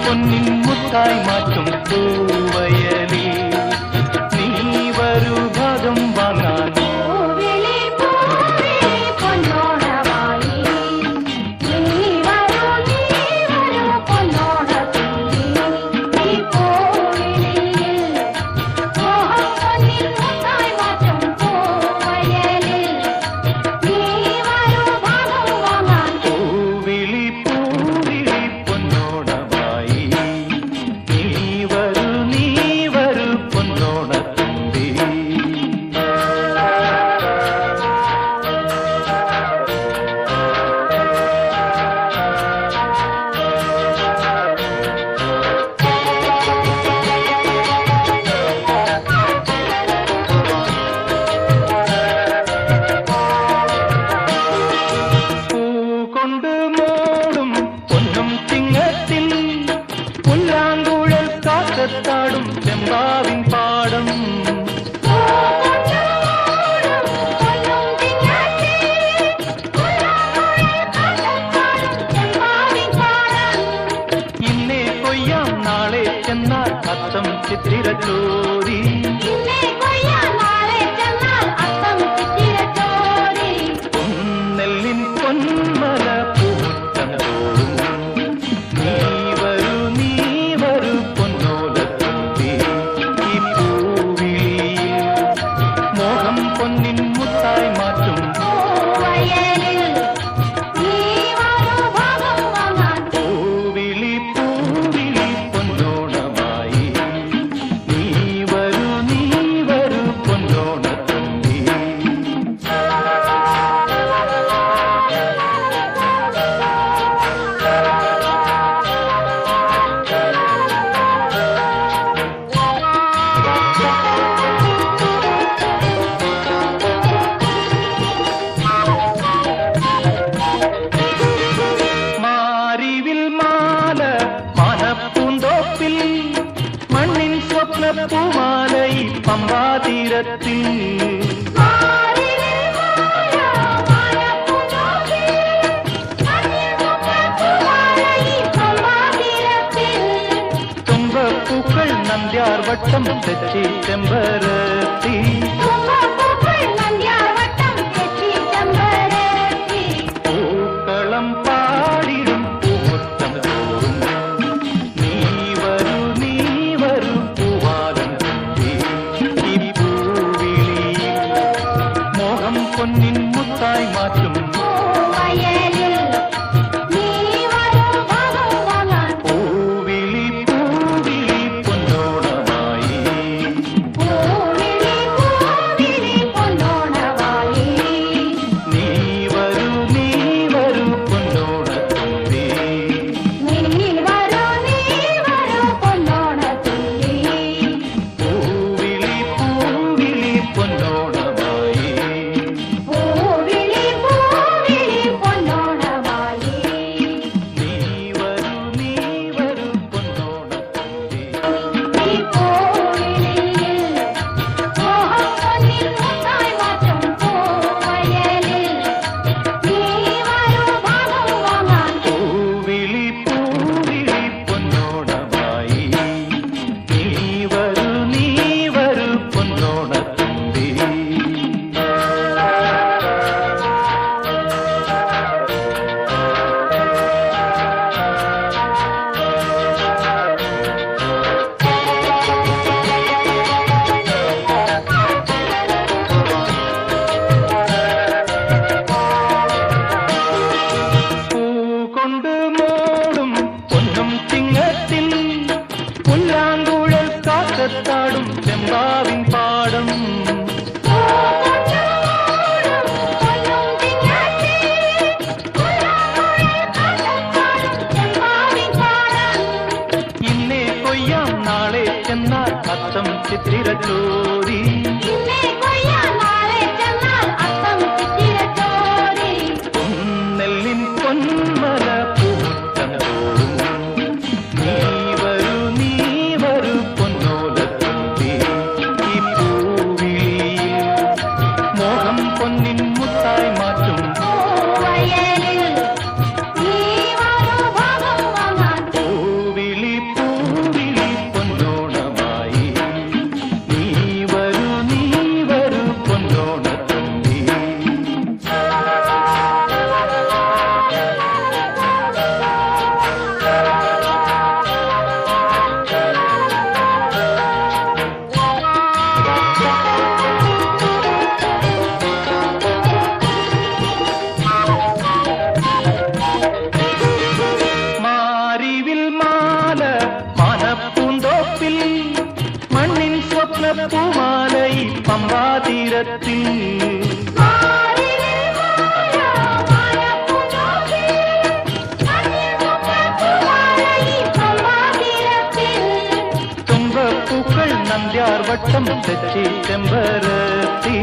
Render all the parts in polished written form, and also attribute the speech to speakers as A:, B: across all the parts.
A: പൊന്നിൻ മുത്തായി മാറ്റും പൂവയലിൽ നീ വരൂ ഭാഗം വാങ്ങാൻ ും ചെമ്പാവിൻ പാടം ഇന്നേ കൊയ്യാം നാളെ ചെന്നാൽ അത്തം ചിത്തിര ചോരി നെല്ലിൻ പൊന്മല പൂറ്റം തോറും നീ വരൂ പൊന്നിൻ മുത്തായി മാറ്റും പൂവിളി പൂവിളി പൊന്നോണമായി നീ വരൂ പൊന്നോണത്തുമ്പി മണ്ണിൻ സ്വപ്നപ്പൂമാലൈ പമ്പാതീരത്തിൽ തുമ്പപ്പൂക്കൾ നന്ദ്യാർവട്ടം തെച്ചി ചെമ്പരത്തി പൂക്കളം പാടിടും പൂമുറ്റം തോറും നീ വരൂ പൂവാലം ഈ പൂവിളി മോഹം പൊന്നിൻ മുത്തായി മാറ്റും പൂവിളി പൂവിളി പൊന്നോണമായി നീ വരൂ പൊന്നോണത്തുമ്പി പൂവിളി പൂവിളി പൊന്നോണമായി നീ വരൂ പൊന്നോണത്തുമ്പി പൂവിളി പൂവിളി പൊന്നോണമായി നീ വരൂ പൊന്നോണത്തുമ്പി പൂകൊണ്ട് മോടും പൊന്നും ചിങ്ങത്തിൽ പുല്ലാങ്കുഴൽ കാക്കത്താടും ചെമ്പാവിൻ പാടം ഇന്നേ കൊയ്യാം നാളെ ചെന്നാൽ അത്തം ചിത്തിര ചോരി നെല്ലിൻ പൊന്മല പൂറ്റം തോറും നീ വരൂ പൊന്നോലത്തുമ്പി ഈ പൂവിളി മോഹം പൊന്നിൻ മുത്തായി മാറ്റും പൂവിളി തുമ്പപ്പൂക്കൾ നന്ദ്യാർ വട്ടം തെച്ചി ചെമ്പരത്തി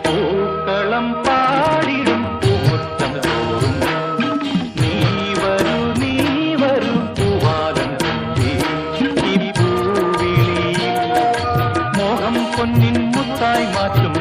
A: പൂക്കളം പാടിടും പൂമുറ്റം തോറും നീ വരൂ പൂവാലം തുമ്പി ഈ പൂവിളിയിൽ മോഹം പൊന്നിൻ മുത്തായി മാറ്റും